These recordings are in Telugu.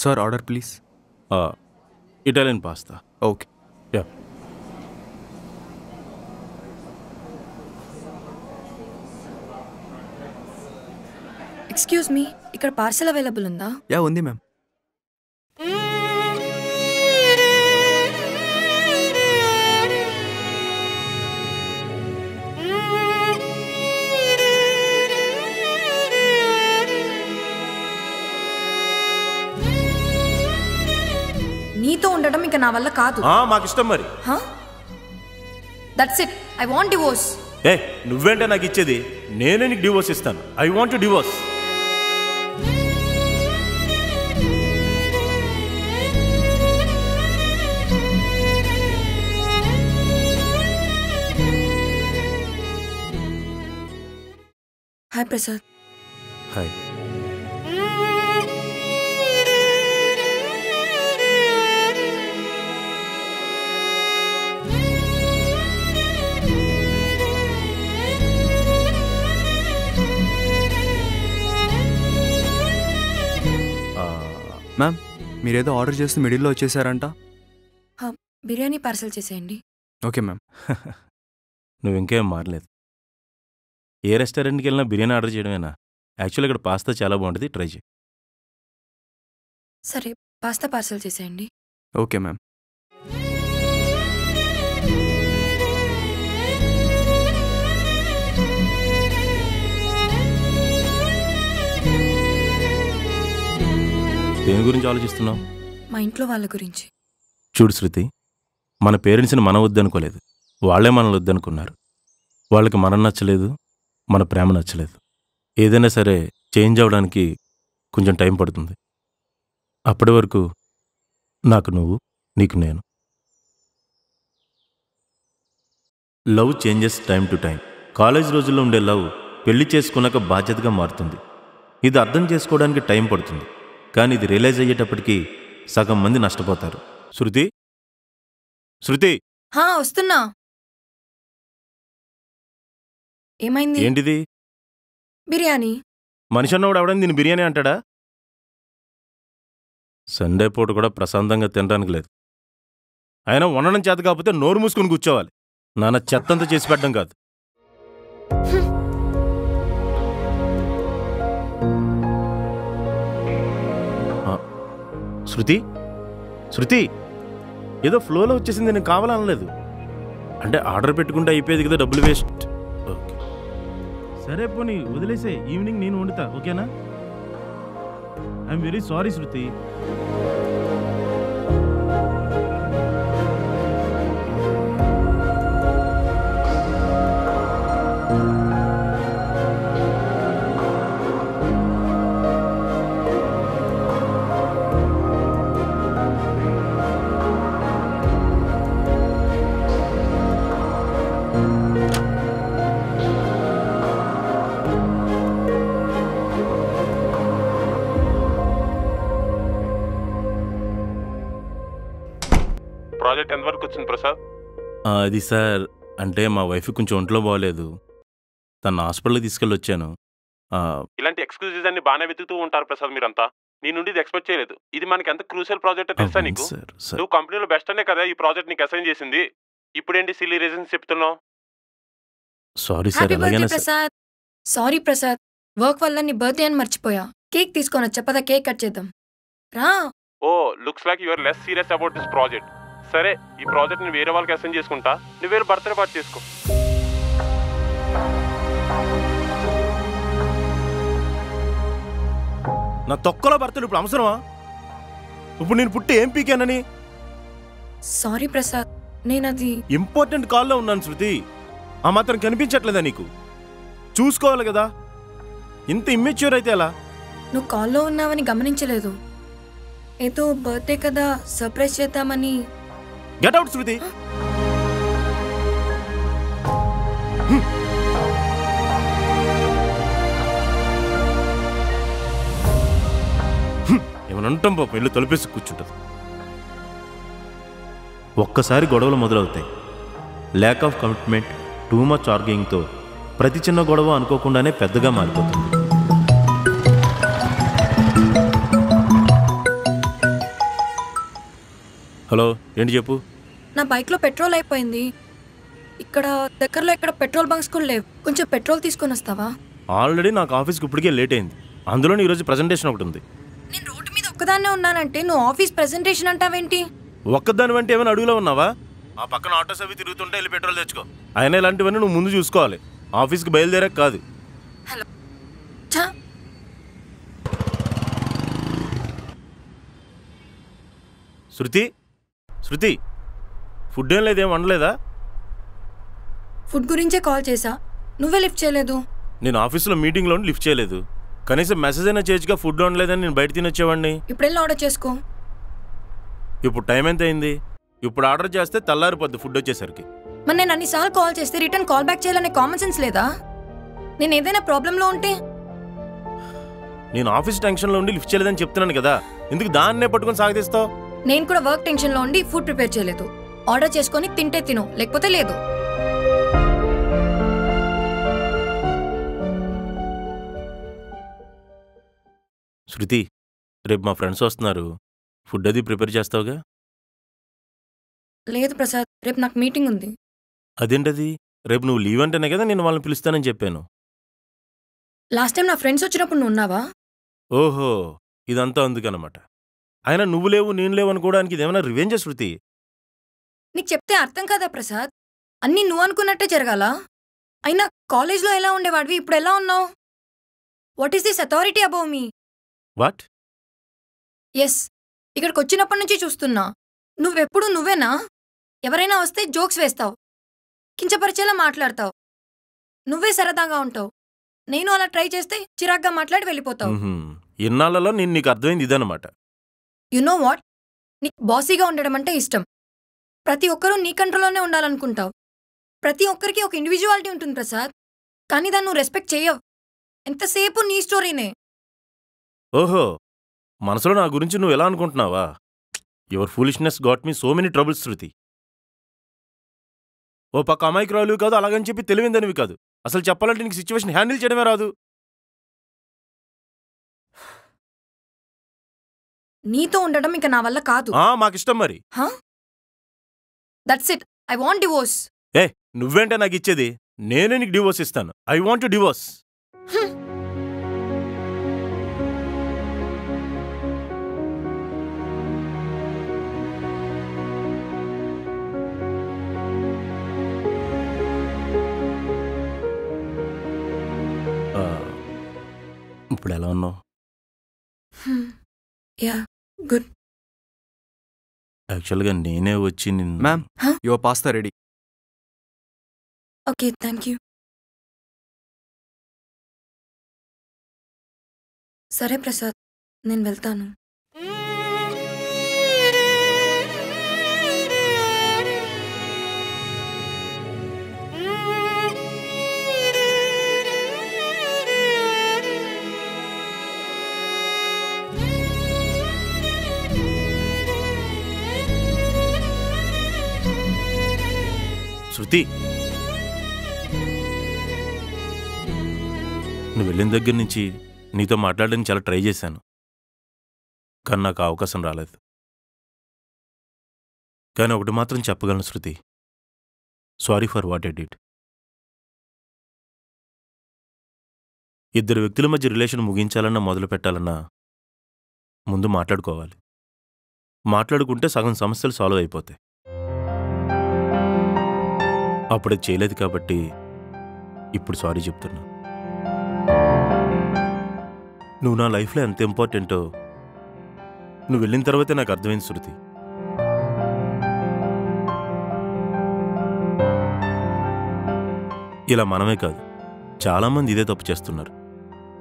Sir order please. Italian pasta. Okay. Ya. Excuse me, ఇక్కడ పార్సల్ అవైలబుల్ ఉందా? యా ఉంది మ్యామ్. నీతో ఉండడం ఇంకా నా వల్ల కాదు. మాకు ఇష్టం మరి. That's it, I want divorce. నువ్వేంటే నాకు ఇచ్చేది? నేనే నీకు డివోర్స్ ఇస్తాను. I want to divorce. Hi Prasad. Hi. Ma'am మీరేదో ఆర్డర్ చేస్తూ మిడిల్లో వచ్చేసారంట. బిర్యానీ పార్సల్ చేసేయండి. Okay ma'am. నువ్వు ఇంకేం మారలేదు. ఏ రెస్టారెంట్కి వెళ్ళినా బిర్యానీ ఆర్డర్ చేయడమేనా? యాక్చువల్లీ ఇక్కడ పాస్తా చాలా బాగుంటుంది, ట్రై చేయి. సరే, పాస్తా పార్సల్ చేసేయండి. Okay ma'am. దేని గురించి ఆలోచిస్తున్నావు? మా ఇంట్లో వాళ్ళ గురించి. చూడు శృతి, మన పేరెంట్స్ని మనం వద్దనుకోలేదు, వాళ్లే మనల్ని వద్దనుకున్నారు. వాళ్ళకి మనం నచ్చలేదు, మన ప్రేమ నచ్చలేదు. ఏదైనా సరే చేంజ్ అవ్వడానికి కొంచెం టైం పడుతుంది. అప్పటి వరకు నాకు నువ్వు, నీకు నేను. Love changes time to time. College రోజుల్లో ఉండే లవ్ పెళ్లి చేసుకున్నాక బాధ్యతగా మారుతుంది. ఇది అర్థం చేసుకోవడానికి టైం పడుతుంది, కానీ ఇది రియలైజ్ అయ్యేటప్పటికీ సగం మంది నష్టపోతారు. శృతి, శృతి. వస్తున్నా. ఏమైంది? ఏంటిది? బిర్యానీ. మనిషి అన్నవాడు ఎవడని దీన్ని బిర్యానీ అంటాడా? సండే పూట కూడా ప్రశాంతంగా తినడానికి లేదు. అయినా వండడం చేత కాకపోతే నోరు మూసుకుని కూర్చోవాలి. నాన్న చెత్తంతా చేసి పెట్టడం కాదు. శృతి, శృతి, ఏదో ఫ్లోలో వచ్చేసింది, నేను కావాలనలేదు. అంటే ఆర్డర్ పెట్టుకుంటే అయిపోయేది కదా, డబ్బులు వేస్ట్. ఓకే సరే, పోనీ వదిలేసే. ఈవినింగ్ నేను వండుతా, ఓకేనా? I'm very sorry Shruti. Project ఎంతవరకు వచ్చింది ప్రసాద్? అది సార్, అంటే మా వైఫ్ కొంచెం ఒంట్లో బాగోలేదు, తన హాస్పిటల్కి తీసుకెళ్ళి వచ్చాను. ఇలాంటి ఎక్స్క్యూజెస్ అన్ని బాగానే వెతుకుతూ ఉంటారు ప్రసాద్ మీరంతా. నీ నుండి ఇది ఎక్స్పెక్ట్ చేయలేదు. ఇది మనకి ఎంత క్రూషియల్ ప్రాజెక్ట్ తెలుసా నీకు? నువ్వు కంపెనీలో బెస్ట్ అనే కదా ఈ ప్రాజెక్ట్ నీకు అసైన్ చేసింది. ఇప్పుడేంటి సిల్లీ రీజన్స్ చెప్తున్నావు? Sorry sir. Prasad, sorry Prasad, work వల్ల నీ బర్త్డే అని మర్చిపోయా. కేక్ తీసుకొని చెప్పదా, కేక్ కట్ చేద్దాం రా. Oh, looks like you are less serious about this project. సరే, ఈ ప్రాజెక్ట్ ని వేరే వాళ్ళకి అసైన్ చేసుకుంటా, నువ్వు వేరే బర్త్డే పార్టీ చేసుకో. నా తొక్కలో బర్త్డే ఇప్పుడు అవసరమా? ఇప్పుడు నేను పుట్టి ఏం పీకానని? సారీ ప్రసాద్, నేనది ఇంపార్టెంట్ కాల్లో ఉన్నాను శృతి. ఆ మాత్రం కనిపించట్లేదా నీకు? చూసుకోవాలి కదా. ఇంత ఇమ్మెచ్యూర్ అయితే ఎలా? నువ్వు కాల్లో ఉన్నావని గమనించలేదు. ఏదో బర్త్డే కదా సర్ప్రైజ్ చేద్దామని. గెట్ అవుట్ శృతి. ఏమనంటాం పాప, ఇల్లు తలుపేసి కూర్చుంటుంది. ఒక్కసారి గొడవలు మొదలవుతాయి. Lack of commitment, too much ఆర్గ్యూయింగ్తో ప్రతి చిన్న గొడవ అనుకోకుండానే పెద్దగా మారిపోతుంది. హలో, ఏంటి చెప్పు. నా బైక్లో పెట్రోల్ అయిపోయింది. ఇక్కడ దగ్గరలో ఇక్కడ పెట్రోల్ బంక్స్ కూడా లేవు. కొంచెం పెట్రోల్ తీసుకొని వస్తావా? ఆల్రెడీ నాకు ఆఫీస్కి ఇప్పటికే లేట్ అయింది. అందులో ఈరోజు ప్రజెంటేషన్ ఒకటి ఉంది. నేను రోడ్డు మీద ఒక్కదాన్నే ఉన్నానంటే నువ్వు ఆఫీస్ ప్రెజెంటేషన్ అంటావేంటి? ఒక్కదాని వెంట ఏమైనా అడుగులో ఉన్నావా? ఆ పక్కన ఆటోస్ అవి తిరుగుతుంటే వెళ్ళి పెట్రోల్ తెచ్చుకో. అయినా ఇలాంటివన్నీ నువ్వు ముందు చూసుకోవాలి. ఆఫీస్కి బయలుదేరాక కాదు. హలో ఛా, శృతి ఫుడ్ ఏం లేదేం వండలేదా? ఫుడ్ గురించే కాల్ చేసా, నువ్వే లిఫ్ట్ చేయలేదు. నేను ఆఫీస్లో మీటింగ్లో లిఫ్ట్ చేయలేదు. కనీసం మెసేజ్ అయినా చేయొచ్చుగా. ఫుడ్ వండలేదని నేను బయట తినొచ్చేవాడిని. ఇప్పుడు వెళ్ళి ఆర్డర్ చేసుకో. ఇప్పుడు టైం ఎంత అయింది? ఇప్పుడు ఆర్డర్ చేస్తే తెల్లారిపోద్ది ఫుడ్ వచ్చేసరికి. మరి నేను అన్నిసార్లు కాల్ చేస్తే రిటర్న్ కాల్ బ్యాక్ చేయాలనే కామన్ సెన్స్ లేదా? నేను ఏదైనా ప్రాబ్లంలో ఉంటే నేను ఆఫీస్ టెన్షన్లో ఉండి లిఫ్ట్ చేయలేదని చెప్తున్నాను కదా, ఎందుకు దాన్నే పట్టుకొని సాగదీస్తావు? నేను కూడా వర్క్ టెన్షన్లో ఉండి ఫుడ్ ప్రిపేర్ చేయలేదు. ఆర్డర్ చేసుకొని తింటే తిను, లేకపోతే లేదు. శృతి, రేపు మా ఫ్రెండ్స్ వస్తున్నారు. ఫుడ్ అది ప్రిపేర్ చేస్తావుగా? లేదు ప్రసాద్, రేపు నాకు మీటింగ్ ఉంది. అదేంటది? రేపు నువ్వు లీవ్ అంటేనే కదా నేను వాళ్ళని పిలుస్తానని చెప్పాను. లాస్ట్ టైం నా ఫ్రెండ్స్ వచ్చినప్పుడు నువ్వు ఉన్నావా? ఓహో, ఇదంతా అందుకనమాట. అయినా నువ్వు లేవు నేను లేవు అనుకోవడానికి ఇదేమైనా రివెంజా శృతి? నీకు చెప్తే అర్థం కాదా ప్రసాద్? అన్నీ నువ్వు అనుకున్నట్టే జరగాల? అయినా కాలేజ్లో ఎలా ఉండేవాడివి, ఇప్పుడు ఎలా ఉన్నావు? What is this authority above me? What? Yes, ఇక్కడికి వచ్చినప్పటి నుంచి చూస్తున్నా. నువ్వెప్పుడు నువ్వేనా? ఎవరైనా వస్తే జోక్స్ వేస్తావు, కించపరిచేలా మాట్లాడతావు, నువ్వే సరదాగా ఉంటావు. నేను అలా ట్రై చేస్తే చిరాగ్గా మాట్లాడి వెళ్ళిపోతావు. ఇన్నాళ్ళలో నేను నీకు అర్థమైంది ఇదన్నమాట. యు నో వాట్, నీకు బాసీగా ఉండడం అంటే ఇష్టం. ప్రతి ఒక్కరూ నీ కంట్రోల్లోనే ఉండాలనుకుంటావు. ప్రతి ఒక్కరికి ఒక ఇండివిజువాలిటీ ఉంటుంది ప్రసాద్, కానీ దాన్ని నువ్వు రెస్పెక్ట్ చేయవు. ఎంతసేపు నీ స్టోరీనే. ఓహో, మనసులో నా గురించి నువ్వు ఎలా అనుకుంటున్నావా? Your foolishness got me so many troubles Shruti. ఓ పక్క అమాయకురాలు కాదు, అలాగని చెప్పి తెలివిందనివి కాదు. అసలు చెప్పాలంటే నీకు సిచ్యువేషన్ హ్యాండిల్ చేయడమే రాదు. నీతో ఉండడం ఇక నా వల్ల కాదు. మాకిష్టం మరి. That's it, I want divorce. నువ్వేంటే నాకు ఇచ్చేది? నేనే నీకు డివోర్స్ ఇస్తాను. I want to divorce. ఇప్పుడు ఎలా ఉన్నావు? Ya, good. యాక్చువల్గా నేనే వచ్చి నిన్ను. Ma'am, your pasta ready. Okay, thank you. సరే ప్రసాద్, నేను వెళ్తాను. శృతి, నువ్వు వెళ్ళిన దగ్గర నుంచి నీతో మాట్లాడడానికి చాలా ట్రై చేశాను, కానీ నాకు అవకాశం రాలేదు. కానీ ఒకటి మాత్రం చెప్పగలను Shruti, sorry for what I did. ఇద్దరు వ్యక్తుల మధ్య రిలేషన్ ముగించాలన్నా మొదలు పెట్టాలన్నా ముందు మాట్లాడుకోవాలి. మాట్లాడుకుంటే సగం సమస్యలు సాల్వ్ అయిపోతాయి. అప్పుడే చేయలేదు కాబట్టి ఇప్పుడు సారీ చెప్తున్నా. నువ్వు నా లైఫ్లో ఎంత ఇంపార్టెంటో నువ్వు వెళ్ళిన తర్వాతే నాకు అర్థమైంది శృతి. ఇలా మనమే కాదు, చాలామంది ఇదే తప్పు చేస్తున్నారు.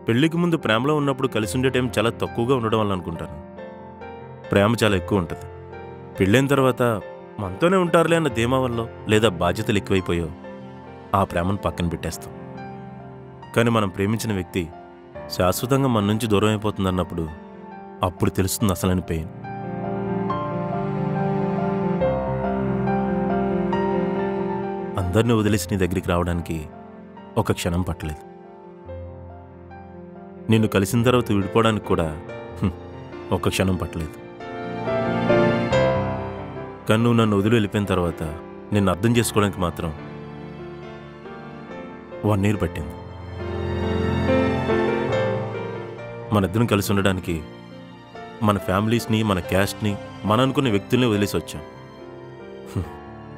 పెళ్లికి ముందు ప్రేమలో ఉన్నప్పుడు కలిసి ఉండే టైం చాలా తక్కువగా ఉండడం వల్ల అనుకుంటాను. ప్రేమ చాలా ఎక్కువ ఉంటుంది. పెళ్ళైన తర్వాత మనతోనే ఉంటారులే అన్న ధీమా వల్ల లేదా బాధ్యతలు ఎక్కువైపోయో ఆ ప్రేమను పక్కన పెట్టేస్తాం. కానీ మనం ప్రేమించిన వ్యక్తి శాశ్వతంగా మన నుంచి దూరం అయిపోతుందన్నప్పుడు అప్పుడు తెలుస్తుంది అసలైన పెయిన్. అందరినీ వదిలేసి నీ దగ్గరికి రావడానికి ఒక క్షణం పట్టలేదు. నిన్ను కలిసిన తర్వాత విడిపోవడానికి కూడా ఒక క్షణం పట్టలేదు. కానీ నువ్వు నన్ను వదిలి వెళ్ళిపోయిన తర్వాత నిన్ను అర్థం చేసుకోవడానికి మాత్రం 1 year పట్టింది. మన ఇద్దరం కలిసి ఉండడానికి మన ఫ్యామిలీస్ని, మన క్యాస్ట్ని, మన అనుకున్న వ్యక్తుల్ని వదిలేసి వచ్చాం.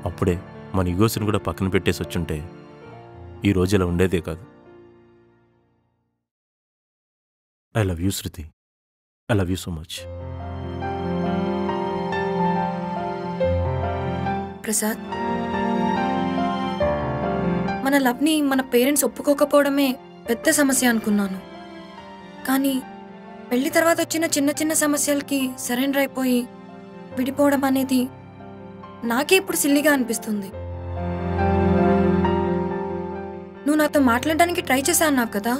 అప్పుడే మన ఈగోస్ని కూడా పక్కన పెట్టేసి వచ్చుంటే ఈ రోజు ఇలా ఉండేదే కాదు. I love you Shruti. I love you so much. Prasad, మన లవ్ని మన పేరెంట్స్ ఒప్పుకోకపోవడమే పెద్ద సమస్య అనుకున్నాను. కానీ పెళ్లి తర్వాత వచ్చిన చిన్న చిన్న సమస్యలకి సరెండర్ అయిపోయి విడిపోవడం అనేది నాకే ఇప్పుడు సిల్లిగా అనిపిస్తుంది. నువ్వు నాతో మాట్లాడడానికి ట్రై చేశాను కదా,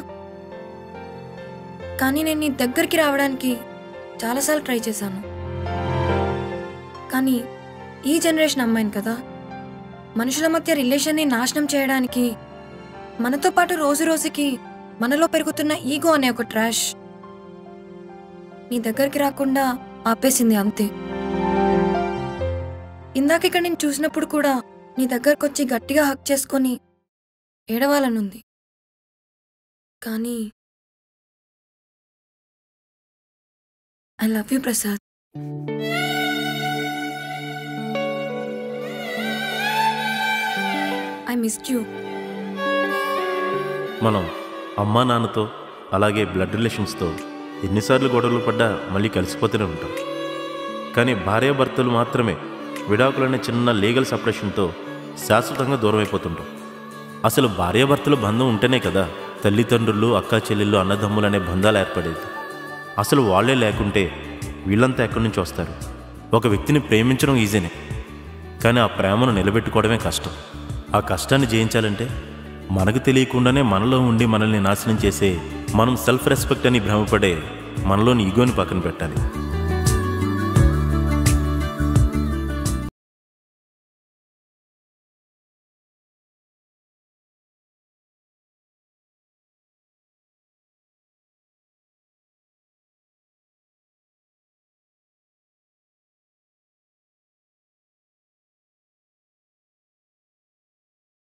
కానీ నేను నీ దగ్గరికి రావడానికి చాలాసార్లు ట్రై చేశాను. కానీ ఈ జనరేషన్ అమ్మాయిని కదా, మనుషుల మధ్య రిలేషన్ని నాశనం చేయడానికి మనతో పాటు రోజు రోజుకి మనలో పెరుగుతున్న ఈగో అనే ఒక ట్రాష్ నీ దగ్గరికి రాకుండా ఆపేసింది అంతే. ఇందాక ఇక్కడ నేను చూసినప్పుడు కూడా నీ దగ్గరకు వచ్చి గట్టిగా హక్ చేసుకొని ఏడవాలనుంది. కానీ I love you Prasad. I missed you. మనం అమ్మా నాన్నతో అలాగే బ్లడ్ రిలేషన్స్తో ఎన్నిసార్లు గొడవలు పడ్డా మళ్ళీ కలిసిపోతూనే ఉంటాం. కానీ భార్యాభర్తలు మాత్రమే విడాకులనే చిన్న లీగల్ సపరేషన్తో శాశ్వతంగా దూరం అయిపోతుంటాం. అసలు భార్యాభర్తల బంధం ఉంటేనే కదా తల్లిదండ్రులు, అక్కా చెల్లెళ్ళు, అన్నదమ్ములు అనే బంధాలు ఏర్పడేది. అసలు వాళ్ళే లేకుంటే వీళ్ళంతా ఎక్కడి నుంచి వస్తారు? ఒక వ్యక్తిని ప్రేమించడం ఈజీనే, కానీ ఆ ప్రేమను నిలబెట్టుకోవడమే కష్టం. ఆ కష్టాన్ని జయించాలంటే మనకు తెలియకుండానే మనలో ఉండి మనల్ని నాశనం చేసే, మనం సెల్ఫ్ రెస్పెక్ట్ అని భ్రమపడే మనలోని ఈగోని పక్కన పెట్టాలి.